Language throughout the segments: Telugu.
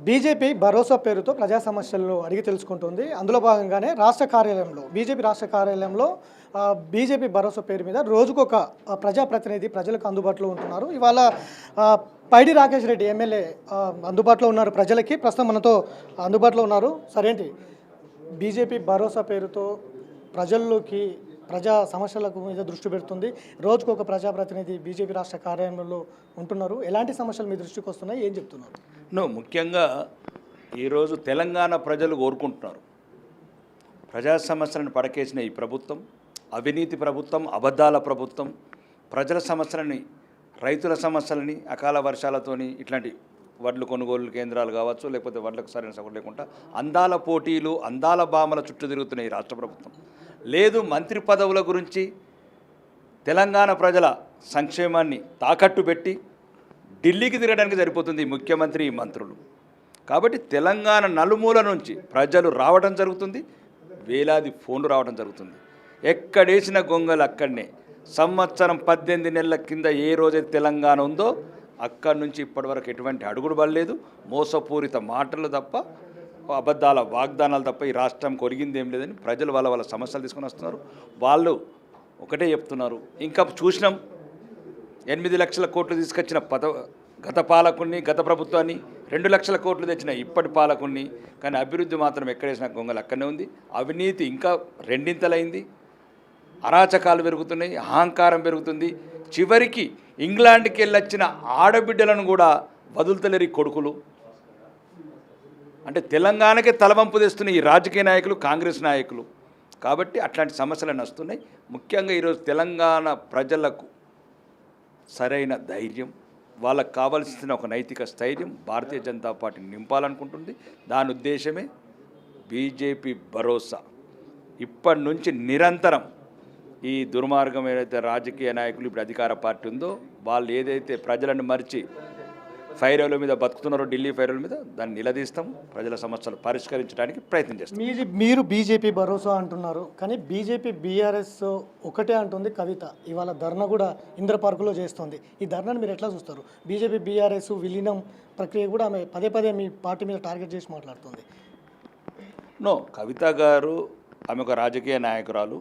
బీజేపీ భరోసా పేరుతో ప్రజా సమస్యలను అడిగి తెలుసుకుంటుంది. అందులో భాగంగానే రాష్ట్ర కార్యాలయంలో బీజేపీ రాష్ట్ర కార్యాలయంలో బీజేపీ భరోసా పేరు మీద రోజుకొక ప్రజాప్రతినిధి ప్రజలకు అందుబాటులో ఉంటున్నారు. ఇవాళ పైడి రాకేష్ రెడ్డి ఎమ్మెల్యే అందుబాటులో ఉన్నారు ప్రజలకి. ప్రస్తుతం మనతో అందుబాటులో ఉన్నారు. సరేంటి బీజేపీ భరోసా పేరుతో ప్రజల్లోకి ప్రజా సమస్యలకు మీద దృష్టి పెడుతుంది. రోజుకొక ప్రజాప్రతినిధి బీజేపీ రాష్ట్ర కార్యాలయంలో ఉంటున్నారు. ఎలాంటి సమస్యలు మీ దృష్టికి వస్తున్నాయి, ఏం చెప్తున్నారు? ముఖ్యంగా ఈరోజు తెలంగాణ ప్రజలు కోరుకుంటున్నారు. ప్రజా సమస్యలను పడకేసిన ఈ ప్రభుత్వం అవినీతి ప్రభుత్వం, అబద్ధాల ప్రభుత్వం, ప్రజల సమస్యలని, రైతుల సమస్యలని, అకాల వర్షాలతోని ఇట్లాంటి వడ్లు కొనుగోలు కేంద్రాలు కావచ్చు, లేకపోతే వడ్లకు సరైన సపోర్ట్ లేకుండా అందాల పోటీలు, అందాల బామల చుట్టూ తిరుగుతున్నాయి ఈ రాష్ట్ర ప్రభుత్వం. లేదు మంత్రి పదవుల గురించి తెలంగాణ ప్రజల సంక్షేమాన్ని తాకట్టు పెట్టి ఢిల్లీకి తిరగడానికి సరిపోతుంది ఈ ముఖ్యమంత్రి, ఈ మంత్రులు. కాబట్టి తెలంగాణ నలుమూల నుంచి ప్రజలు రావడం జరుగుతుంది, వేలాది ఫోన్లు రావడం జరుగుతుంది. ఎక్కడేసిన గొంగలు అక్కడనే. సంవత్సరం 18 నెలల కింద ఏ రోజైతే తెలంగాణ ఉందో అక్కడి నుంచి ఇప్పటివరకు ఎటువంటి అడుగుడు పడలేదు. మోసపూరిత మాటలు తప్ప, అబద్ధాల వాగ్దానాలు తప్ప ఈ రాష్ట్రం కొరిగింది ఏం లేదని ప్రజలు వాళ్ళ సమస్యలు తీసుకొని వస్తున్నారు. వాళ్ళు ఒకటే చెప్తున్నారు. ఇంకా చూసినాం 8 లక్షల కోట్లు తీసుకొచ్చిన గత పాలకుని, గత ప్రభుత్వాన్ని, 2 లక్షల కోట్లు తెచ్చిన ఇప్పటి పాలకుని. కానీ అభివృద్ధి మాత్రం ఎక్కడేసిన గొంగలు అక్కడనే ఉంది. అవినీతి ఇంకా రెండింతలైంది. అరాచకాలు పెరుగుతున్నాయి, అహంకారం పెరుగుతుంది. చివరికి ఇంగ్లాండ్కి వెళ్ళొచ్చిన ఆడబిడ్డలను కూడా వదులుతలేరు ఈ కొడుకులు. అంటే తెలంగాణకే తలవంపు తెస్తున్న ఈ రాజకీయ నాయకులు, కాంగ్రెస్ నాయకులు. కాబట్టి అట్లాంటి సమస్యలు వస్తున్నాయి. ముఖ్యంగా ఈరోజు తెలంగాణ ప్రజలకు సరైన ధైర్యం, వాళ్ళకు కావాల్సిన ఒక నైతిక స్థైర్యం భారతీయ జనతా పార్టీని నింపాలనుకుంటుంది. దాని ఉద్దేశమే బీజేపీ భరోసా. ఇప్పటి నుంచి నిరంతరం ఈ దుర్మార్గం ఏదైతే రాజకీయ నాయకులు ఇప్పుడు అధికార పార్టీ ఉందో వాళ్ళు ఏదైతే ప్రజలను మరిచి ఫైర్ల మీద బతుకుతున్నారో, ఢిల్లీ ఫైర్ల మీద, దాన్ని నిలదీస్తాము. ప్రజల సమస్యలు పరిష్కరించడానికి ప్రయత్నం చేస్తాం. మీరు బీజేపీ భరోసా అంటున్నారు, కానీ బీజేపీ బీఆర్ఎస్ ఒకటే అంటుంది. కవిత ఇవాళ ధర్నా కూడా ఇంద్ర పార్కులో చేస్తుంది. ఈ ధర్నాను మీరు ఎట్లా చూస్తారు? బీజేపీ బీఆర్ఎస్ విలీనం ప్రక్రియ కూడా ఆమె పదే మీ పార్టీ మీద టార్గెట్ చేసి మాట్లాడుతుంది. కవిత గారు ఆమె ఒక రాజకీయ నాయకురాలు,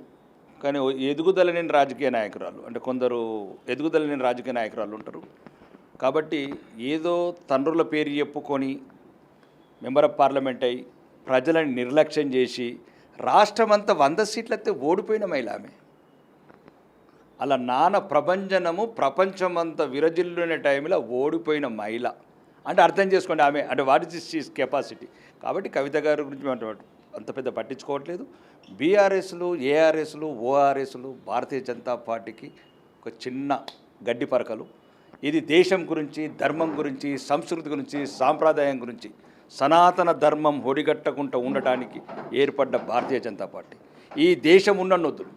కానీ ఎదుగుదల లేని రాజకీయ నాయకురాలు. అంటే కొందరు ఎదుగుదల లేని రాజకీయ నాయకురాలు ఉంటారు. కాబట్టి ఏదో తండ్రుల పేరు చెప్పుకొని మెంబర్ ఆఫ్ పార్లమెంట్ అయి ప్రజలను నిర్లక్ష్యం చేసి రాష్ట్రమంతా 100 సీట్లయితే ఓడిపోయిన మహిళ ఆమె. అలా నాన్న ప్రభంజనము ప్రపంచమంతా విరజిల్లునే టైంలో ఓడిపోయిన మహిళ అంటే అర్థం చేసుకోండి ఆమె అంటే వాట్ ఇస్ షీస్ కెపాసిటీ. కాబట్టి కవిత గారి గురించి అంత పెద్ద పట్టించుకోవట్లేదు. బీఆర్ఎస్లు, ఏఆర్ఎస్లు, ఓఆర్ఎస్లు భారతీయ జనతా పార్టీకి ఒక చిన్న గడ్డి పరకలు. ఇది దేశం గురించి, ధర్మం గురించి, సంస్కృతి గురించి, సాంప్రదాయం గురించి, సనాతన ధర్మం ఒడిగట్టకుండా ఉండటానికి ఏర్పడ్డ భారతీయ జనతా పార్టీ. ఈ దేశం ఉన్నొద్దులు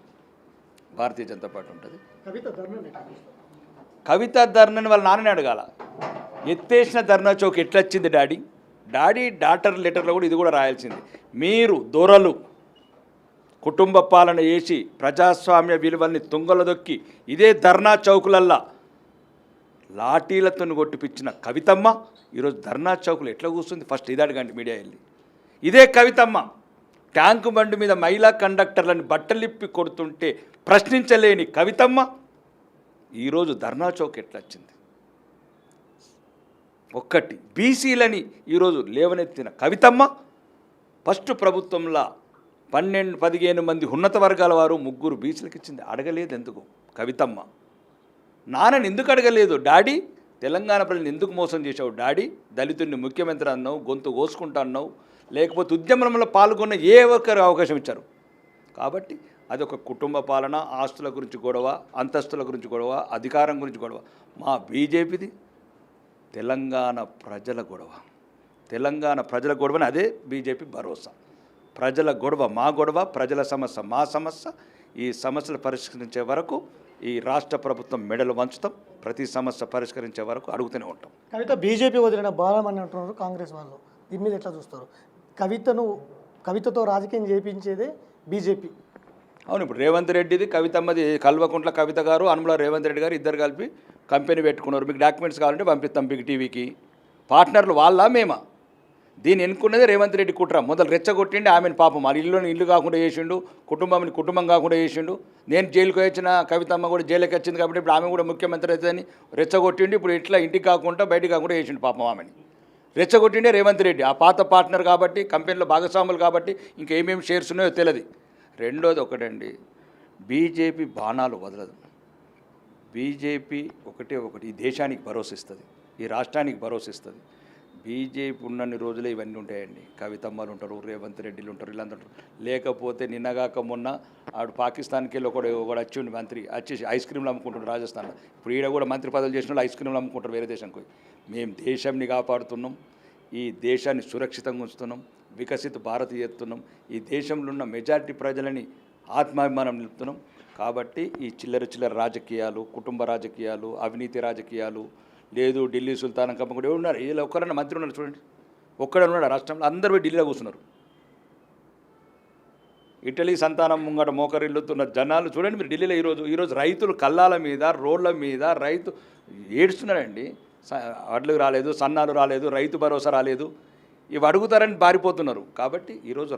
భారతీయ జనతా పార్టీ ఉంటుంది. కవిత ధర్నాన్ని వాళ్ళ నాన్నని అడగాల. ఎత్తేసిన ధర్నా చౌక్ ఎట్లొచ్చింది డాడీ డాటర్ లెటర్లో కూడా ఇది కూడా రాయాల్సింది. మీరు దొరలు కుటుంబ పాలన చేసి ప్రజాస్వామ్య విలువల్ని తుంగల దొక్కి ఇదే ధర్నా చౌకులల్లా లాఠీలతో కొట్టిపించిన కవితమ్మ ఈరోజు ధర్నా చౌకులు ఎట్లా కూర్చుంది? ఫస్ట్ ఇది అడగండి మీడియా వెళ్ళి. ఇదే కవితమ్మ ట్యాంకు బండి మీద మహిళా కండక్టర్లను బట్టలిప్పి కొడుతుంటే ప్రశ్నించలేని కవితమ్మ ఈరోజు ధర్నా చౌక్ ఎట్లా వచ్చింది? ఒక్కటి బీసీలని ఈరోజు లేవనెత్తిన కవితమ్మ ఫస్ట్ ప్రభుత్వంలో 12-15 మంది ఉన్నత వర్గాల వారు 3 బీసీలకు ఇచ్చింది. అడగలేదు ఎందుకు కవితమ్మ? నాన్నని ఎందుకు అడగలేదు? డాడీ తెలంగాణ ప్రజలను ఎందుకు మోసం చేశావు డాడీ? దళితుడిని ముఖ్యమంత్రి అన్నావు, గొంతు కోసుకుంటా అన్నావు, లేకపోతే ఉద్యమంలో పాల్గొన్న ఏ ఒక్కరు అవకాశం ఇచ్చారు? కాబట్టి అదొక కుటుంబ పాలన, ఆస్తుల గురించి గొడవ, అంతస్తుల గురించి గొడవ, అధికారం గురించి గొడవ. మా బీజేపీది తెలంగాణ ప్రజల గొడవ. తెలంగాణ ప్రజల గొడవని అదే బీజేపీ భరోసా. ప్రజల గొడవ మా గొడవ, ప్రజల సమస్య మా సమస్య. ఈ సమస్యలు పరిష్కరించే వరకు ఈ రాష్ట్ర ప్రభుత్వం మెడలు వంచుతాం. ప్రతి సమస్య పరిష్కరించే వరకు అడుగుతూనే ఉంటాం. కవిత బీజేపీ వదిలిన బాలం అని అంటున్నారు కాంగ్రెస్ వాళ్ళు. దీని మీద ఎట్లా చూస్తారు? కవితతో రాజకీయం చేయించేదే బీజేపీ. అవును, ఇప్పుడు రేవంత్ రెడ్డిది, కవితమ్మది, కల్వకుంట్ల కవిత గారు, అనుమల రేవంత్ రెడ్డి గారు ఇద్దరు కలిపి కంపెనీ పెట్టుకున్నారు. మీకు డాక్యుమెంట్స్ కావాలంటే పంపిస్తాం బిగ్ టీవీకి. పార్ట్నర్లు వాళ్ళ మేమా? దీన్ని ఎన్నుకున్నదే రేవంత్ రెడ్డి కుట్ర. మొదలు రెచ్చగొట్టిండి ఆమెను పాపం వాళ్ళ ఇల్లు కాకుండా చేసిండు, కుటుంబం కాకుండా చేసిండు. నేను జైలుకి వచ్చిన కవితమ్మ కూడా జైలుకి వచ్చింది కాబట్టి ఇప్పుడు ఆమె కూడా ముఖ్యమంత్రి అవుతుందని రెచ్చగొట్టిండి. ఇప్పుడు ఇట్లా ఇంటికి కాకుండా బయటికి కాకుండా చేసిండు పాపం ఆమెని. రెచ్చగొట్టిండే రేవంత్ రెడ్డి, ఆ పాత పార్ట్నర్ కాబట్టి, కంపెనీలో భాగస్వాములు కాబట్టి ఇంకా ఏమేమి షేర్స్ ఉన్నాయో తెలియదు. రెండోది ఒకటండి, బీజేపీ బాణాలు వదలదు. బీజేపీ ఒకటి ఈ దేశానికి భరోసా ఇస్తుంది, ఈ రాష్ట్రానికి భరోసా ఇస్తుంది. బీజేపీ ఉన్నన్ని రోజులే ఇవన్నీ ఉంటాయండి. కవితమ్మలు ఉంటారు, రేవంత్ రెడ్డిలు ఉంటారు, వీళ్ళందరూ ఉంటారు. లేకపోతే నిన్నగాక మొన్న ఆడు పాకిస్తాన్కి వెళ్ళి ఒకడు వచ్చిండు మంత్రి, వచ్చేసి ఐస్ క్రీమ్లు అమ్ముకుంటాడు రాజస్థాన్లో. ఇప్పుడు ఈడ కూడా మంత్రి పదవులు చేసిన వాళ్ళు ఐస్ క్రీమ్లు అమ్ముకుంటారు వేరే దేశానికి. మేము దేశాన్ని కాపాడుతున్నాం, ఈ దేశాన్ని సురక్షితంగా ఉంచుతున్నాం, వికసిత భారత్ చేస్తున్నాం, ఈ దేశంలో ఉన్న మెజారిటీ ప్రజలని ఆత్మాభిమానం నిలుపుతున్నాం. కాబట్టి ఈ చిల్లర రాజకీయాలు, కుటుంబ రాజకీయాలు, అవినీతి రాజకీయాలు లేదు. ఢిల్లీ సుల్తాన్ కమ్మ కూడా ఉన్నారు, ఇలా ఒక్కరన్నా మంత్రి ఉన్నారు చూడండి, ఒక్కడన్నాడు రాష్ట్రంలో, అందరూ పోయి ఢిల్లీలో కూర్చున్నారు. ఇటలీ సంతానం ముంగట మోకరిల్లుతున్న జనాలు చూడండి మీరు ఢిల్లీలో. ఈరోజు రైతులు కల్లాల మీద, రోడ్ల మీద రైతు ఏడుస్తున్నారండి. వడ్లు రాలేదు, సన్నాలు రాలేదు, రైతు భరోసా రాలేదు, ఇవి అడుగుతారని పారిపోతున్నారు. కాబట్టి ఈరోజు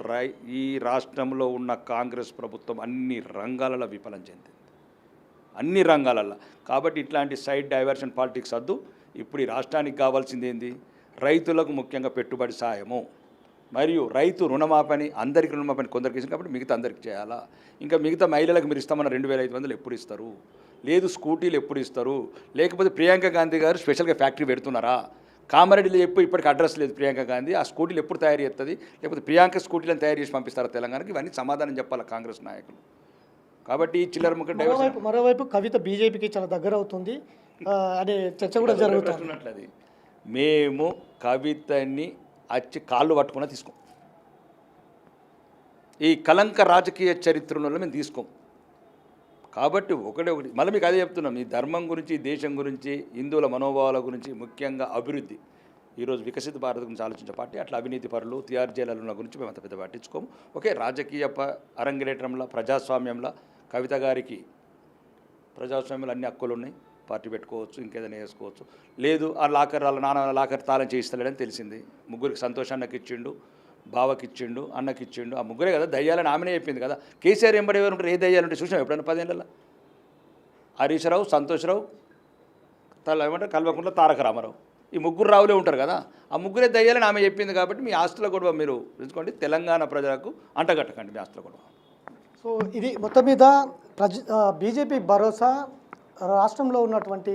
ఈ రాష్ట్రంలో ఉన్న కాంగ్రెస్ ప్రభుత్వం అన్ని రంగాలలో విఫలం చెందింది, అన్ని రంగాలల్లో. కాబట్టి ఇట్లాంటి సైడ్ డైవర్షన్ పాలిటిక్స్ వద్దు. ఇప్పుడు ఈ రాష్ట్రానికి కావాల్సింది ఏంది? రైతులకు ముఖ్యంగా పెట్టుబడి సాయము మరియు రైతు రుణమాపని. అందరికీ రుణమాపని కొందరికి ఇస్తుంది కాబట్టి మిగతా అందరికి చేయాలా. ఇంకా మిగతా మహిళలకు మీరు ఇస్తామన్న 2500 ఎప్పుడు ఇస్తారు? లేదు స్కూటీలు ఎప్పుడు ఇస్తారు? లేకపోతే ప్రియాంక గాంధీ గారు స్పెషల్గా ఫ్యాక్టరీ పెడుతున్నారా? కామారెడ్డిలో ఇప్పటికి అడ్రస్ లేదు ప్రియాంక గాంధీ. ఆ స్కూటీలు ఎప్పుడు తయారు చేస్తుంది? లేకపోతే ప్రియాంక స్కూటీలను తయారు చేసి పంపిస్తారా తెలంగాణకి? ఇవన్నీ సమాధానం చెప్పాలి కాంగ్రెస్ నాయకులు. కాబట్టి చిల్లర ముఖ మరోవైపు కవిత బీజేపీకి చాలా దగ్గర అవుతుంది అనే చర్చ కూడా జరుగుతున్నట్లు. అది మేము కవితని వచ్చి కాళ్ళు పట్టుకున్నా తీసుకోం. ఈ కలంక రాజకీయ చరిత్రలో మేము తీసుకోం. కాబట్టి ఒకటి మళ్ళీ మీకు అదే చెప్తున్నాం, ఈ ధర్మం గురించి, ఈ దేశం గురించి, హిందువుల మనోభావాల గురించి, ముఖ్యంగా అభివృద్ధి, ఈరోజు వికసిత భారత్ గురించి ఆలోచించే పార్టీ. అట్లా అవినీతి పరులు, టీఆర్ జైలుల గురించి మేము అంత పెద్ద పట్టించుకోము. ఓకే, రాజకీయ అరంగేట్రంలో, ప్రజాస్వామ్యంలో కవిత గారికి ప్రజాస్వామ్యంలో అన్ని హక్కులు ఉన్నాయి, పార్టీ పెట్టుకోవచ్చు, ఇంకేదైనా వేసుకోవచ్చు. లేదు ఆ లాకర్ వాళ్ళ నాన్న లాకర్ తాళం చేయిస్తలేడని తెలిసింది. ముగ్గురికి సంతోషానికి ఇచ్చిండు, బావకి ఇచ్చిండు, అన్నకి ఇచ్చిండు. ఆ ముగ్గురే కదా దయ్యాలని ఆమెనే చెప్పింది కదా. కేసీఆర్ ఎంబడి ఎవరు ఉంటారు? ఏ దయ్యాలుంటే చూసినాం ఎప్పుడైనా 10 ఏళ్ళలో? హరీష్ రావు, సంతోష్ రావు, ఏమంటారు కల్వకుంట్ల తారక రామారావు, ఈ ముగ్గురు రావులే ఉంటారు కదా. ఆ ముగ్గురే దయ్యాలని ఆమె చెప్పింది. కాబట్టి మీ ఆస్తుల గొడవ మీరు తెలుసుకోండి, తెలంగాణ ప్రజలకు అంటగట్టకండి మీ ఆస్తుల గొడవ. సో ఇది మొత్తం మీద బీజేపీ భరోసా రాష్ట్రంలో ఉన్నటువంటి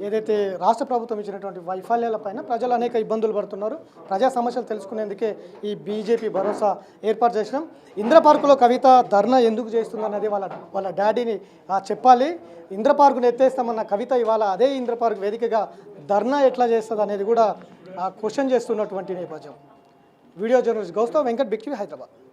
ఏదైతే రాష్ట్ర ప్రభుత్వం ఇచ్చినటువంటి వైఫల్యాలపైన ప్రజలు అనేక ఇబ్బందులు పడుతున్నారు. ప్రజా సమస్యలు తెలుసుకునేందుకే ఈ బీజేపీ భరోసా ఏర్పాటు చేసినాం. ఇంద్ర పార్కులో కవిత ధర్నా ఎందుకు చేస్తుందన్నది వాళ్ళ డాడీని చెప్పాలి. ఇంద్ర పార్కును ఎత్తేస్తామన్న కవిత ఇవాళ అదే ఇంద్ర పార్క్ వేదికగా ధర్నా ఎట్లా చేస్తుంది అనేది కూడా క్వశ్చన్ చేస్తున్నటువంటి నేపథ్యం. Video journalist Goustav Venkat, big TV, Hyderabad.